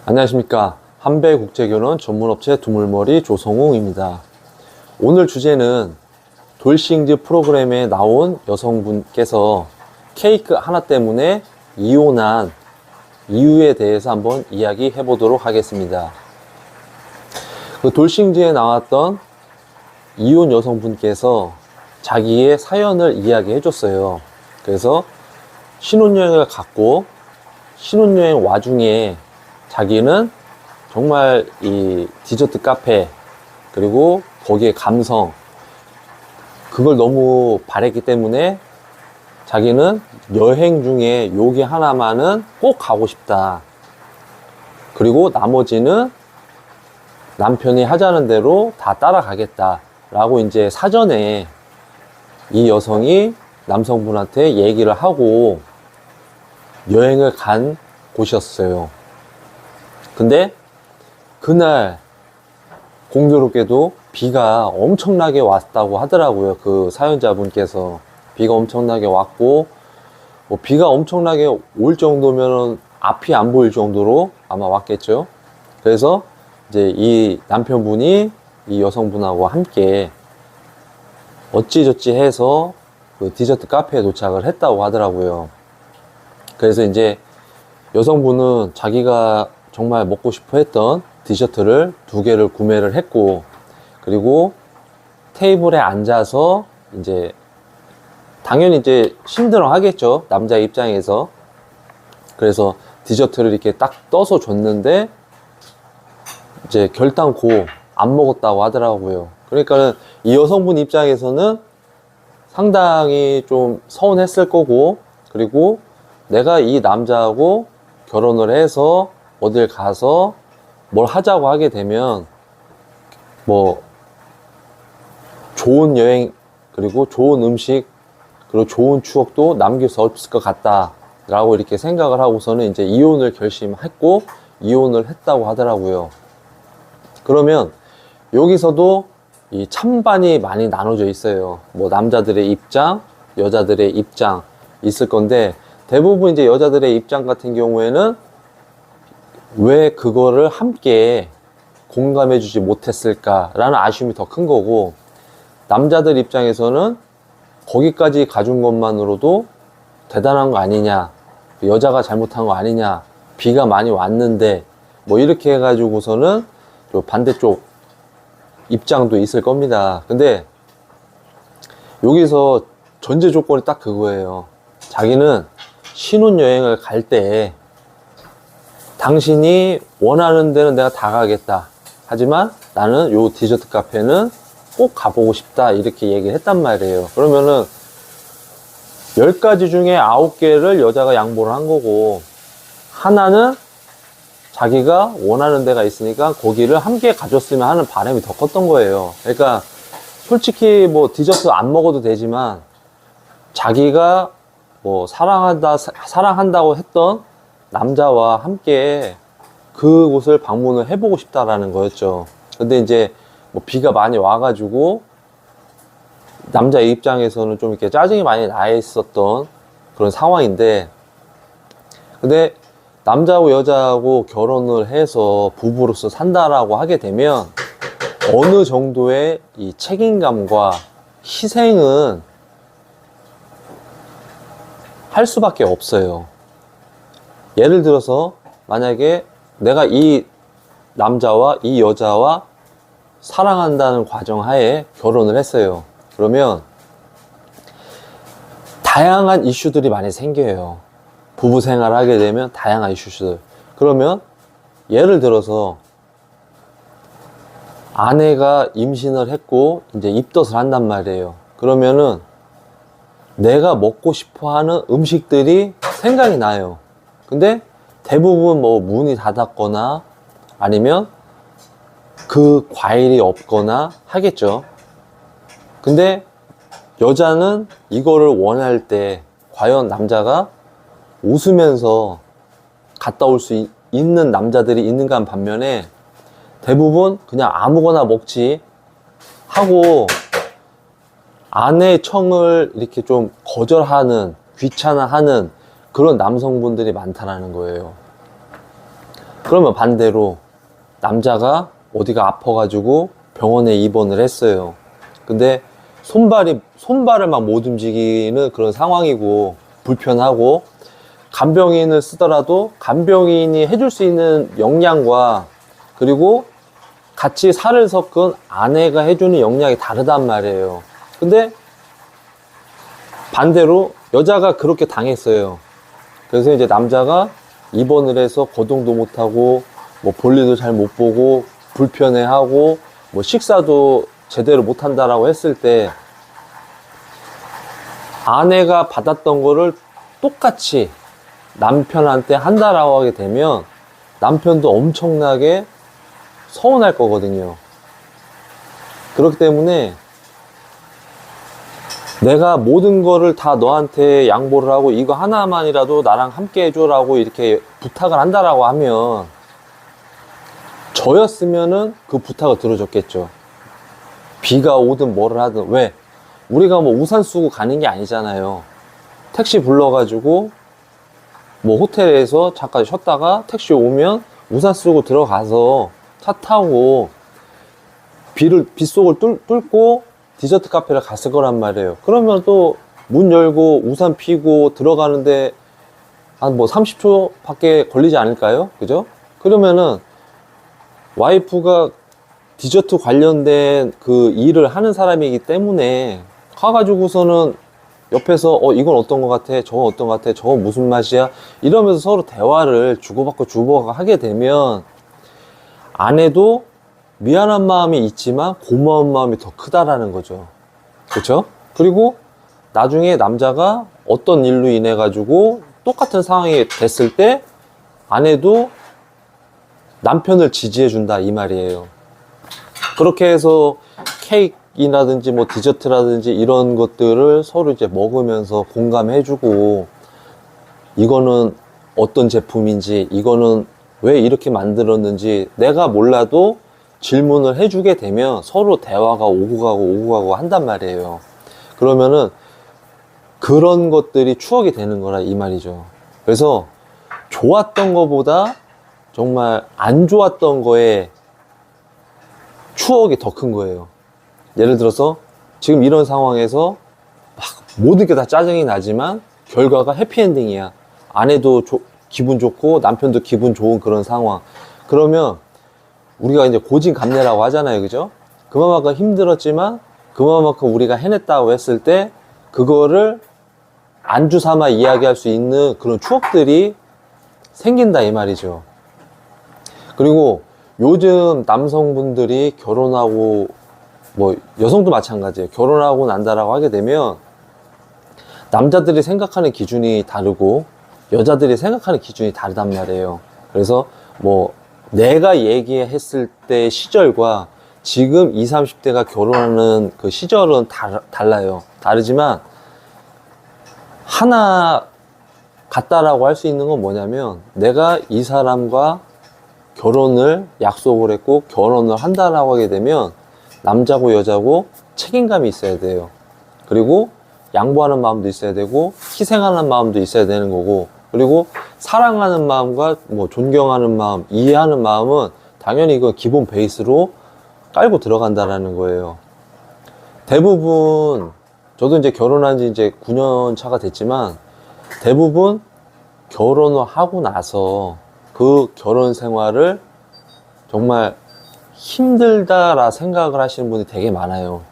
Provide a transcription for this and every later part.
안녕하십니까. 한배국제결혼 전문업체 두물머리 조성웅입니다. 오늘 주제는 돌싱즈 프로그램에 나온 여성분께서 케이크 하나 때문에 이혼한 이유에 대해서 한번 이야기해 보도록 하겠습니다. 그 돌싱즈에 나왔던 이혼 여성분께서 자기의 사연을 이야기해 줬어요. 그래서 신혼여행을 갔고 신혼여행 와중에 자기는 정말 이 디저트 카페 그리고 거기에 감성 그걸 너무 바랬기 때문에 자기는 여행 중에 여기 하나만은 꼭 가고 싶다. 그리고 나머지는 남편이 하자는 대로 다 따라가겠다 라고 이제 사전에 이 여성이 남성분한테 얘기를 하고 여행을 간 곳이었어요. 근데 그날 공교롭게도 비가 엄청나게 왔다고 하더라고요. 그 사연자분께서 비가 엄청나게 왔고 뭐 비가 엄청나게 올 정도면 앞이 안 보일 정도로 아마 왔겠죠. 그래서 이제 이 남편분이 이 여성분하고 함께 어찌저찌 해서 그 디저트 카페에 도착을 했다고 하더라고요. 그래서 이제 여성분은 자기가 정말 먹고 싶어 했던 디저트를 2개를 구매를 했고, 그리고 테이블에 앉아서 이제 당연히 이제 심드렁 하겠죠. 남자 입장에서. 그래서 디저트를 이렇게 딱 떠서 줬는데 이제 결단코 안 먹었다고 하더라고요. 그러니까는 이 여성분 입장에서는 상당히 좀 서운했을 거고, 그리고 내가 이 남자하고 결혼을 해서 어딜 가서 뭘 하자고 하게 되면 뭐 좋은 여행 그리고 좋은 음식 그리고 좋은 추억도 남길 수 없을 것 같다 라고 이렇게 생각을 하고서는 이제 이혼을 결심했고 이혼을 했다고 하더라고요. 그러면 여기서도 이 찬반이 많이 나눠져 있어요. 뭐 남자들의 입장, 여자들의 입장 있을 건데, 대부분 이제 여자들의 입장 같은 경우에는 왜 그거를 함께 공감해 주지 못했을까라는 아쉬움이 더 큰 거고, 남자들 입장에서는 거기까지 가준 것만으로도 대단한 거 아니냐, 여자가 잘못한 거 아니냐, 비가 많이 왔는데 뭐 이렇게 해가지고서는 또 반대쪽 입장도 있을 겁니다. 근데 여기서 전제 조건이 딱 그거예요. 자기는 신혼여행을 갈 때 당신이 원하는 데는 내가 다 가겠다. 하지만 나는 요 디저트 카페는 꼭 가보고 싶다. 이렇게 얘기를 했단 말이에요. 그러면은 10가지 중에 9개를 여자가 양보를 한 거고, 하나는 자기가 원하는 데가 있으니까 거기를 함께 가줬으면 하는 바람이 더 컸던 거예요. 그러니까 솔직히 뭐 디저트 안 먹어도 되지만 자기가 뭐 사랑한다고 했던 남자와 함께 그곳을 방문을 해보고 싶다라는 거였죠. 근데 이제 뭐 비가 많이 와가지고 남자 입장에서는 좀 이렇게 짜증이 많이 나 있었던 그런 상황인데, 근데 남자하고 여자하고 결혼을 해서 부부로서 산다라고 하게 되면 어느 정도의 이 책임감과 희생은 할 수밖에 없어요. 예를 들어서 만약에 내가 이 남자와 이 여자와 사랑한다는 과정하에 결혼을 했어요. 그러면 다양한 이슈들이 많이 생겨요. 부부 생활을 하게 되면 다양한 이슈들. 그러면 예를 들어서 아내가 임신을 했고 이제 입덧을 한단 말이에요. 그러면은 내가 먹고 싶어 하는 음식들이 생각이 나요. 근데 대부분 뭐 문이 닫았거나 아니면 그 과일이 없거나 하겠죠. 근데 여자는 이거를 원할 때 과연 남자가 웃으면서 갔다 올 수 있는 남자들이 있는가 반면에 대부분 그냥 아무거나 먹지 하고 아내의 청을 이렇게 좀 거절하는, 귀찮아하는 그런 남성분들이 많다라는 거예요. 그러면 반대로 남자가 어디가 아파가지고 병원에 입원을 했어요. 근데 손발을 막 못 움직이는 그런 상황이고 불편하고, 간병인을 쓰더라도 간병인이 해줄 수 있는 역량과 그리고 같이 살을 섞은 아내가 해주는 역량이 다르단 말이에요. 근데 반대로 여자가 그렇게 당했어요. 그래서 이제 남자가 입원을 해서 거동도 못하고 뭐 볼일도 잘 못 보고 불편해하고 뭐 식사도 제대로 못한다라고 했을 때, 아내가 받았던 거를 똑같이 남편한테 한다라고 하게 되면 남편도 엄청나게 서운할 거거든요. 그렇기 때문에 내가 모든 거를 다 너한테 양보를 하고 이거 하나만이라도 나랑 함께 해줘라고 이렇게 부탁을 한다라고 하면, 저였으면은 그 부탁을 들어줬겠죠. 비가 오든 뭐를 하든. 왜? 우리가 뭐 우산 쓰고 가는 게 아니잖아요. 택시 불러가지고 뭐 호텔에서 잠깐 쉬었다가 택시 오면 우산 쓰고 들어가서 차 타고 빗속을 뚫고 디저트 카페를 갔을 거란 말이에요. 그러면 또 문 열고 우산 피고 들어가는데 한 뭐 30초 밖에 걸리지 않을까요? 그죠? 그러면은 와이프가 디저트 관련된 그 일을 하는 사람이기 때문에 가가지고서는 옆에서 이건 어떤 것 같아, 저건 어떤 것 같아, 저건 무슨 맛이야, 이러면서 서로 대화를 주고받고 하게 되면 아내도 미안한 마음이 있지만 고마운 마음이 더 크다라는 거죠. 그렇죠? 그리고 나중에 남자가 어떤 일로 인해 가지고 똑같은 상황이 됐을 때 아내도 남편을 지지해 준다 이 말이에요. 그렇게 해서 케이크라든지 뭐 디저트라든지 이런 것들을 서로 이제 먹으면서 공감해 주고, 이거는 어떤 제품인지, 이거는 왜 이렇게 만들었는지 내가 몰라도 질문을 해주게 되면 서로 대화가 오고 가고 한단 말이에요. 그러면은 그런 것들이 추억이 되는 거라 이 말이죠. 그래서 좋았던 거보다 정말 안 좋았던 거에 추억이 더 큰 거예요. 예를 들어서 지금 이런 상황에서 막 모든 게 다 짜증이 나지만 결과가 해피엔딩이야. 아내도 기분 좋고 남편도 기분 좋은 그런 상황. 그러면 우리가 이제 고진감래라고 하잖아요. 그죠? 그만큼 힘들었지만 그만큼 우리가 해냈다고 했을 때 그거를 안주 삼아 이야기할 수 있는 그런 추억들이 생긴다 이 말이죠. 그리고 요즘 남성분들이 결혼하고, 뭐 여성도 마찬가지예요. 결혼하고 난다라고 하게 되면 남자들이 생각하는 기준이 다르고 여자들이 생각하는 기준이 다르단 말이에요. 그래서 뭐 내가 얘기했을 때 시절과 지금 20, 30대가 결혼하는 그 시절은 달라요. 다르지만 하나 같다라고 할 수 있는 건 뭐냐면, 내가 이 사람과 결혼을 약속을 했고 결혼을 한다라고 하게 되면 남자고 여자고 책임감이 있어야 돼요. 그리고 양보하는 마음도 있어야 되고 희생하는 마음도 있어야 되는 거고, 그리고 사랑하는 마음과 뭐 존경하는 마음, 이해하는 마음은 당연히 이거 기본 베이스로 깔고 들어간다라는 거예요. 대부분 저도 이제 결혼한 지 이제 9년 차가 됐지만 대부분 결혼을 하고 나서 그 결혼 생활을 정말 힘들다라 생각을 하시는 분이 되게 많아요.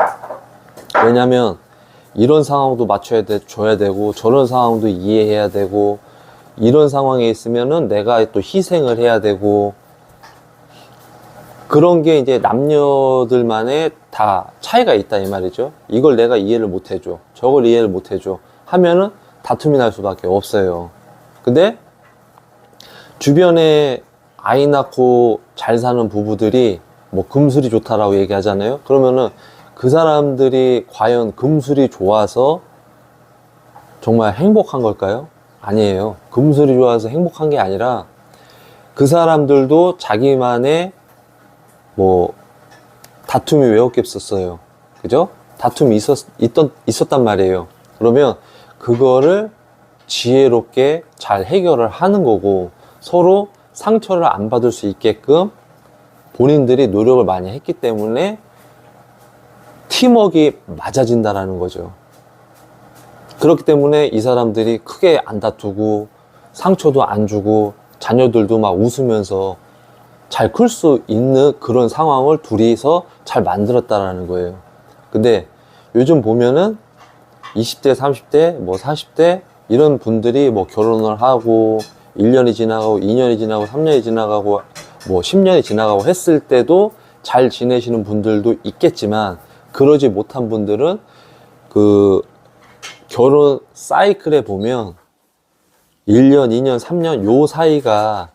왜냐면 이런 상황도 줘야 되고 저런 상황도 이해해야 되고, 이런 상황에 있으면은 내가 또 희생을 해야 되고, 그런 게 이제 남녀들만의 다 차이가 있다 이 말이죠. 이걸 내가 이해를 못 해줘, 저걸 이해를 못 해줘 하면은 다툼이 날 수밖에 없어요. 근데 주변에 아이 낳고 잘 사는 부부들이 뭐 금술이 좋다라고 얘기하잖아요. 그러면은 그 사람들이 과연 금술이 좋아서 정말 행복한 걸까요? 아니에요. 금술이 좋아서 행복한 게 아니라 그 사람들도 자기만의 뭐 다툼이 왜 없겠었어요. 그죠? 다툼이 있었단 말이에요. 그러면 그거를 지혜롭게 잘 해결을 하는 거고, 서로 상처를 안 받을 수 있게끔 본인들이 노력을 많이 했기 때문에 팀워크가 맞아진다라는 거죠. 그렇기 때문에 이 사람들이 크게 안 다투고 상처도 안 주고 자녀들도 막 웃으면서 잘 클 수 있는 그런 상황을 둘이서 잘 만들었다라는 거예요. 근데 요즘 보면은 20대, 30대, 뭐 40대 이런 분들이 뭐 결혼을 하고 1년이 지나가고 2년이 지나고 3년이 지나가고 뭐 10년이 지나가고 했을 때도 잘 지내시는 분들도 있겠지만, 그러지 못한 분들은 그 결혼 사이클에 보면 1년, 2년, 3년 요 사이가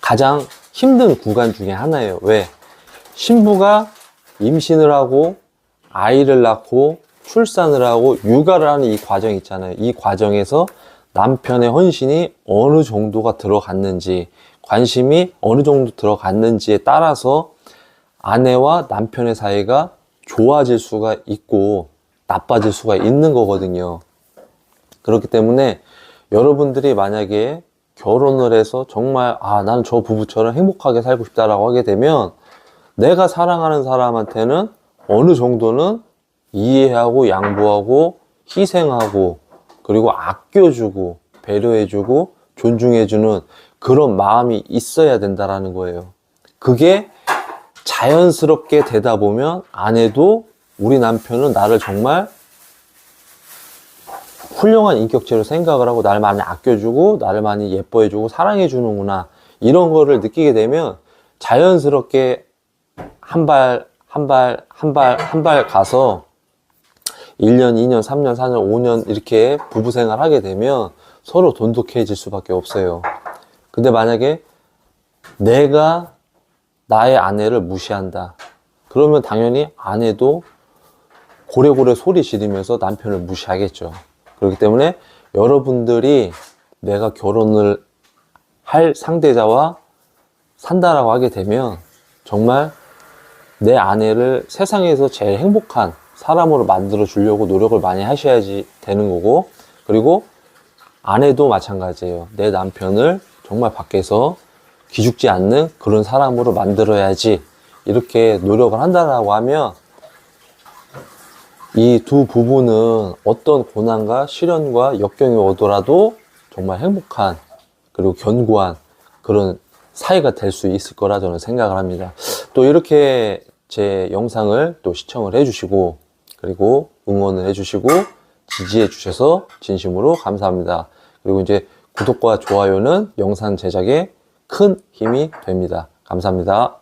가장 힘든 구간 중에 하나예요. 왜? 신부가 임신을 하고 아이를 낳고 출산을 하고 육아를 하는 이 과정 있잖아요. 이 과정에서 남편의 헌신이 어느 정도가 들어갔는지, 관심이 어느 정도 들어갔는지에 따라서 아내와 남편의 사이가 좋아질 수가 있고 나빠질 수가 있는 거거든요. 그렇기 때문에 여러분들이 만약에 결혼을 해서 정말 나는 저 부부처럼 행복하게 살고 싶다라고 하게 되면 내가 사랑하는 사람한테는 어느 정도는 이해하고 양보하고 희생하고 그리고 아껴주고 배려해주고 존중해주는 그런 마음이 있어야 된다라는 거예요. 그게 자연스럽게 되다 보면 아내도 우리 남편은 나를 정말 훌륭한 인격체로 생각을 하고 나를 많이 아껴주고 나를 많이 예뻐해주고 사랑해주는구나, 이런 거를 느끼게 되면 자연스럽게 한 발 가서 1년, 2년, 3년, 4년, 5년 이렇게 부부 생활 하게 되면 서로 돈독해질 수밖에 없어요. 근데 만약에 내가 나의 아내를 무시한다, 그러면 당연히 아내도 고래고래 소리 지르면서 남편을 무시하겠죠. 그렇기 때문에 여러분들이 내가 결혼을 할 상대자와 산다라고 하게 되면 정말 내 아내를 세상에서 제일 행복한 사람으로 만들어 주려고 노력을 많이 하셔야지 되는 거고, 그리고 아내도 마찬가지예요. 내 남편을 정말 밖에서 기죽지 않는 그런 사람으로 만들어야지, 이렇게 노력을 한다라고 하면 이 두 부부는 어떤 고난과 시련과 역경이 오더라도 정말 행복한 그리고 견고한 그런 사이가 될 수 있을 거라 저는 생각을 합니다. 또 이렇게 제 영상을 또 시청을 해주시고 그리고 응원을 해주시고 지지해 주셔서 진심으로 감사합니다. 그리고 이제 구독과 좋아요는 영상 제작에 큰 힘이 됩니다. 감사합니다.